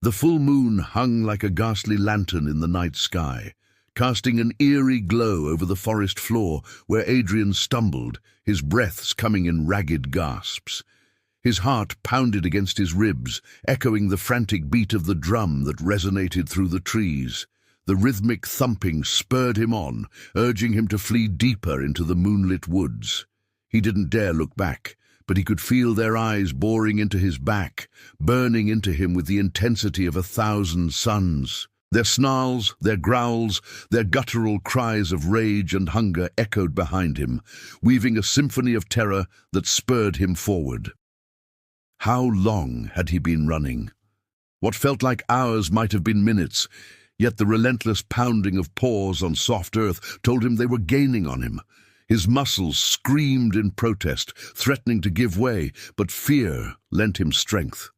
The full moon hung like a ghastly lantern in the night sky, casting an eerie glow over the forest floor where Adrian stumbled, his breaths coming in ragged gasps. His heart pounded against his ribs, echoing the frantic beat of the drum that resonated through the trees. The rhythmic thumping spurred him on, urging him to flee deeper into the moonlit woods. He didn't dare look back, but he could feel their eyes boring into his back, burning into him with the intensity of 1,000 suns. Their snarls, their growls, their guttural cries of rage and hunger echoed behind him, weaving a symphony of terror that spurred him forward. How long had he been running? What felt like hours might have been minutes, yet the relentless pounding of paws on soft earth told him they were gaining on him. His muscles screamed in protest, threatening to give way, but fear lent him strength.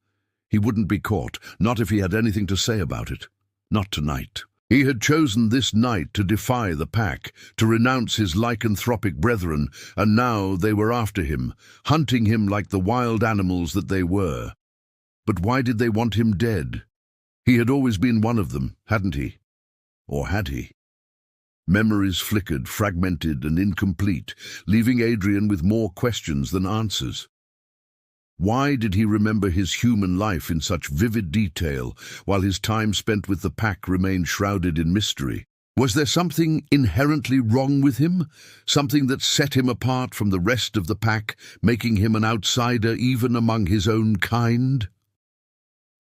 He wouldn't be caught, not if he had anything to say about it. Not tonight. He had chosen this night to defy the pack, to renounce his lycanthropic brethren, and now they were after him, hunting him like the wild animals that they were. But why did they want him dead? He had always been one of them, hadn't he? Or had he? Memories flickered, fragmented and incomplete, leaving Adrian with more questions than answers. Why did he remember his human life in such vivid detail, while his time spent with the pack remained shrouded in mystery? Was there something inherently wrong with him? Something that set him apart from the rest of the pack, making him an outsider even among his own kind?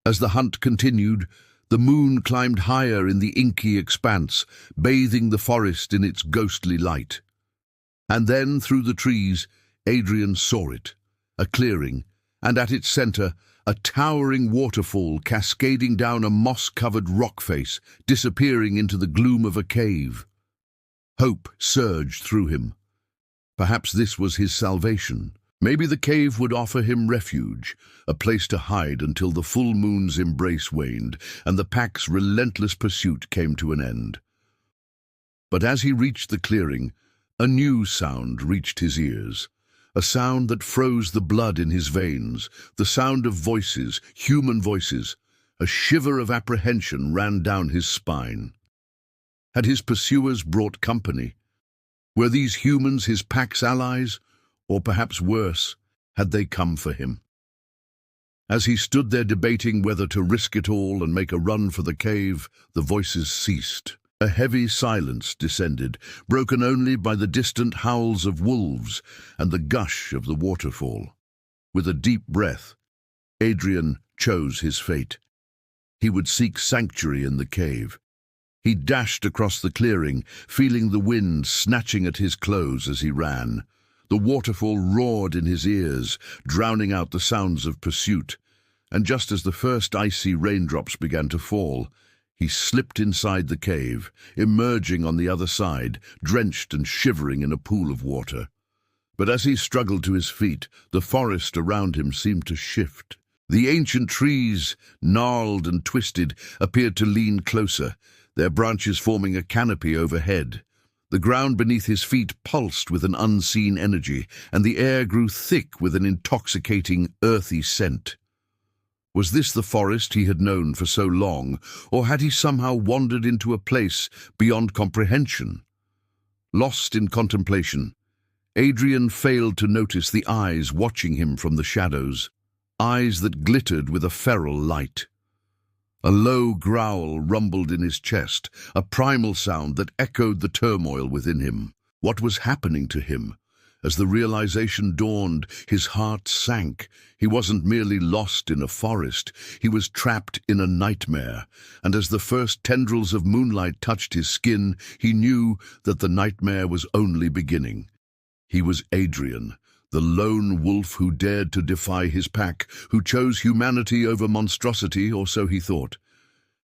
As the hunt continued, the moon climbed higher in the inky expanse, bathing the forest in its ghostly light. And then, through the trees, Adrian saw it, a clearing, and at its center, a towering waterfall cascading down a moss-covered rock face, disappearing into the gloom of a cave. Hope surged through him. Perhaps this was his salvation. Maybe the cave would offer him refuge, a place to hide until the full moon's embrace waned and the pack's relentless pursuit came to an end. But as he reached the clearing, a new sound reached his ears. A sound that froze the blood in his veins, the sound of voices, human voices. A shiver of apprehension ran down his spine. Had his pursuers brought company? Were these humans his pack's allies? Or perhaps worse, had they come for him? As he stood there debating whether to risk it all and make a run for the cave, the voices ceased. A heavy silence descended, broken only by the distant howls of wolves and the gush of the waterfall. With a deep breath, Adrian chose his fate. He would seek sanctuary in the cave. He dashed across the clearing, feeling the wind snatching at his clothes as he ran. The waterfall roared in his ears, drowning out the sounds of pursuit. And just as the first icy raindrops began to fall, he slipped inside the cave, emerging on the other side, drenched and shivering in a pool of water. But as he struggled to his feet, the forest around him seemed to shift. The ancient trees, gnarled and twisted, appeared to lean closer, their branches forming a canopy overhead. The ground beneath his feet pulsed with an unseen energy, and the air grew thick with an intoxicating, earthy scent. Was this the forest he had known for so long, or had he somehow wandered into a place beyond comprehension? Lost in contemplation, Adrian failed to notice the eyes watching him from the shadows, eyes that glittered with a feral light. A low growl rumbled in his chest, a primal sound that echoed the turmoil within him. What was happening to him? As the realization dawned, his heart sank. He wasn't merely lost in a forest, he was trapped in a nightmare. And as the first tendrils of moonlight touched his skin, he knew that the nightmare was only beginning. He was Adrian, the lone wolf who dared to defy his pack, who chose humanity over monstrosity, or so he thought.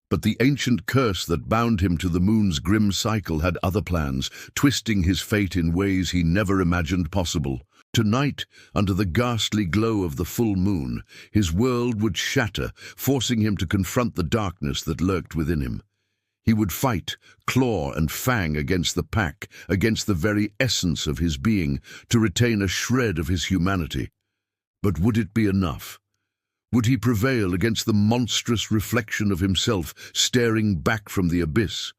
But the ancient curse that bound him to the moon's grim cycle had other plans, twisting his fate in ways he never imagined possible. Tonight, under the ghastly glow of the full moon, his world would shatter, forcing him to confront the darkness that lurked within him. He would fight, claw and fang against the pack, against the very essence of his being, to retain a shred of his humanity. But would it be enough? Would he prevail against the monstrous reflection of himself staring back from the abyss?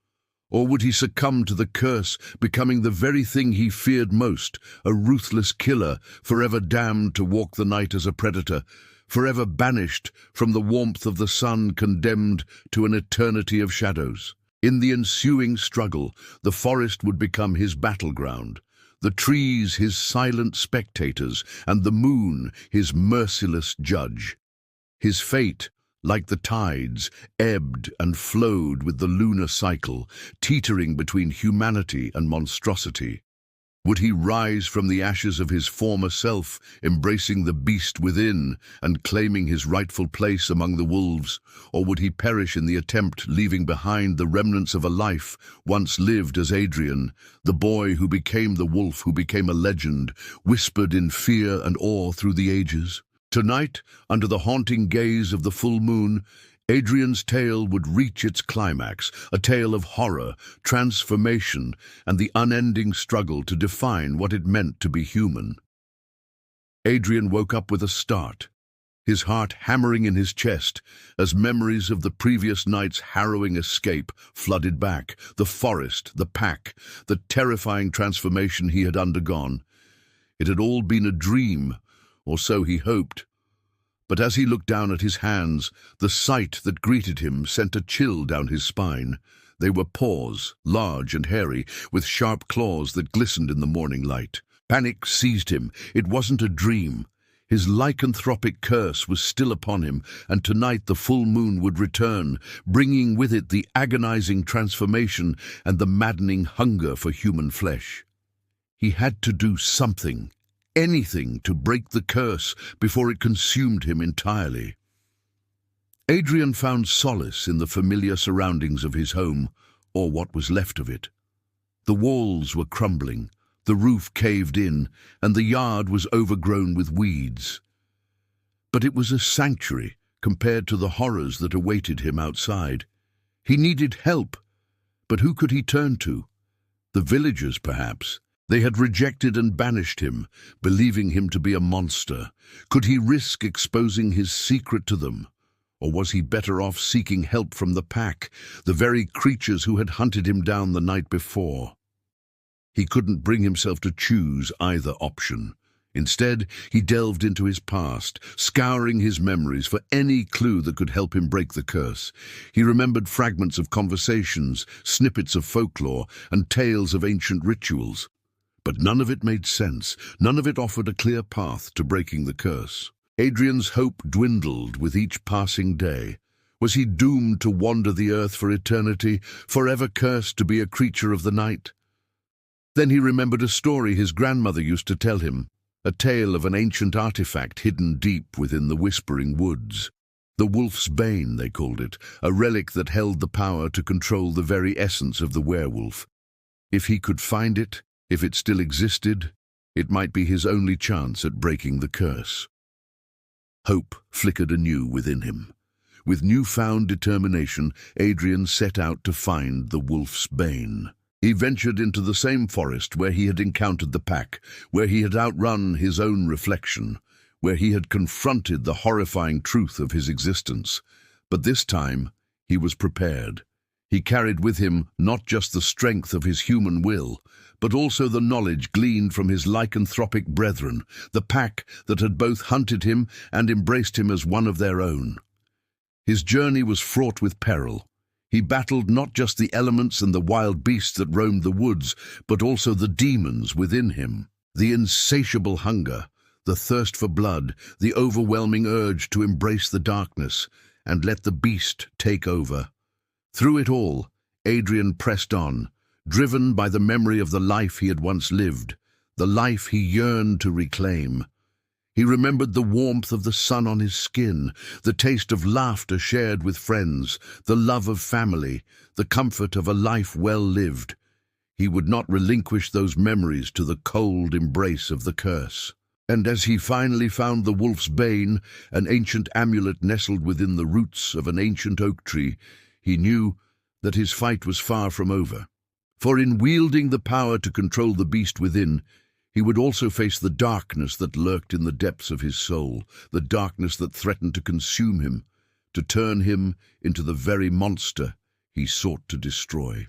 Or would he succumb to the curse, becoming the very thing he feared most, a ruthless killer, forever damned to walk the night as a predator, forever banished from the warmth of the sun, condemned to an eternity of shadows? In the ensuing struggle, the forest would become his battleground, the trees his silent spectators, and the moon his merciless judge. His fate, like the tides, ebbed and flowed with the lunar cycle, teetering between humanity and monstrosity. Would he rise from the ashes of his former self, embracing the beast within and claiming his rightful place among the wolves? Or would he perish in the attempt, leaving behind the remnants of a life once lived as Adrian, the boy who became the wolf, who became a legend, whispered in fear and awe through the ages? Tonight, under the haunting gaze of the full moon, Adrian's tale would reach its climax, a tale of horror, transformation, and the unending struggle to define what it meant to be human. Adrian woke up with a start, his heart hammering in his chest as memories of the previous night's harrowing escape flooded back: the forest, the pack, the terrifying transformation he had undergone. It had all been a dream, or so he hoped. But as he looked down at his hands, the sight that greeted him sent a chill down his spine. They were paws, large and hairy, with sharp claws that glistened in the morning light. Panic seized him. It wasn't a dream. His lycanthropic curse was still upon him, and tonight the full moon would return, bringing with it the agonizing transformation and the maddening hunger for human flesh. He had to do something. Anything to break the curse before it consumed him entirely. Adrian found solace in the familiar surroundings of his home, or what was left of it. The walls were crumbling, the roof caved in, and the yard was overgrown with weeds. But it was a sanctuary compared to the horrors that awaited him outside. He needed help, but who could he turn to? The villagers, perhaps. They had rejected and banished him, believing him to be a monster. Could he risk exposing his secret to them? Or was he better off seeking help from the pack, the very creatures who had hunted him down the night before? He couldn't bring himself to choose either option. Instead, he delved into his past, scouring his memories for any clue that could help him break the curse. He remembered fragments of conversations, snippets of folklore, and tales of ancient rituals. But none of it made sense. None of it offered a clear path to breaking the curse. Adrian's hope dwindled with each passing day. Was he doomed to wander the earth for eternity, forever cursed to be a creature of the night? Then he remembered a story his grandmother used to tell him, a tale of an ancient artifact hidden deep within the whispering woods. The wolf's bane, they called it, a relic that held the power to control the very essence of the werewolf. If he could find it, if it still existed, it might be his only chance at breaking the curse. Hope flickered anew within him. With newfound determination, Adrian set out to find the wolf's bane. He ventured into the same forest where he had encountered the pack, where he had outrun his own reflection, where he had confronted the horrifying truth of his existence. But this time, he was prepared. He carried with him not just the strength of his human will, but also the knowledge gleaned from his lycanthropic brethren, the pack that had both hunted him and embraced him as one of their own. His journey was fraught with peril. He battled not just the elements and the wild beasts that roamed the woods, but also the demons within him. The insatiable hunger, the thirst for blood, the overwhelming urge to embrace the darkness and let the beast take over. Through it all, Adrian pressed on, driven by the memory of the life he had once lived, the life he yearned to reclaim. He remembered the warmth of the sun on his skin, the taste of laughter shared with friends, the love of family, the comfort of a life well lived. He would not relinquish those memories to the cold embrace of the curse. And as he finally found the wolf's bane, an ancient amulet nestled within the roots of an ancient oak tree, he knew that his fight was far from over. For in wielding the power to control the beast within, He would also face the darkness that lurked in the depths of his soul, the darkness that threatened to consume him, to turn him into the very monster he sought to destroy.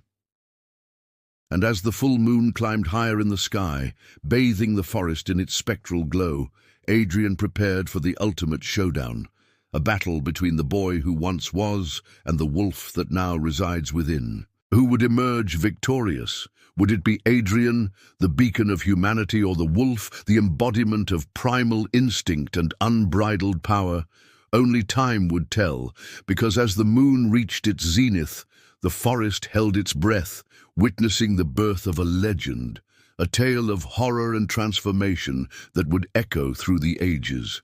And as the full moon climbed higher in the sky, bathing the forest in its spectral glow, Adrian prepared for the ultimate showdown, a battle between the boy who once was and the wolf that now resides within. Who would emerge victorious? Would it be Adrian, the beacon of humanity, or the wolf, the embodiment of primal instinct and unbridled power? Only time would tell, because as the moon reached its zenith, the forest held its breath, witnessing the birth of a legend, a tale of horror and transformation that would echo through the ages.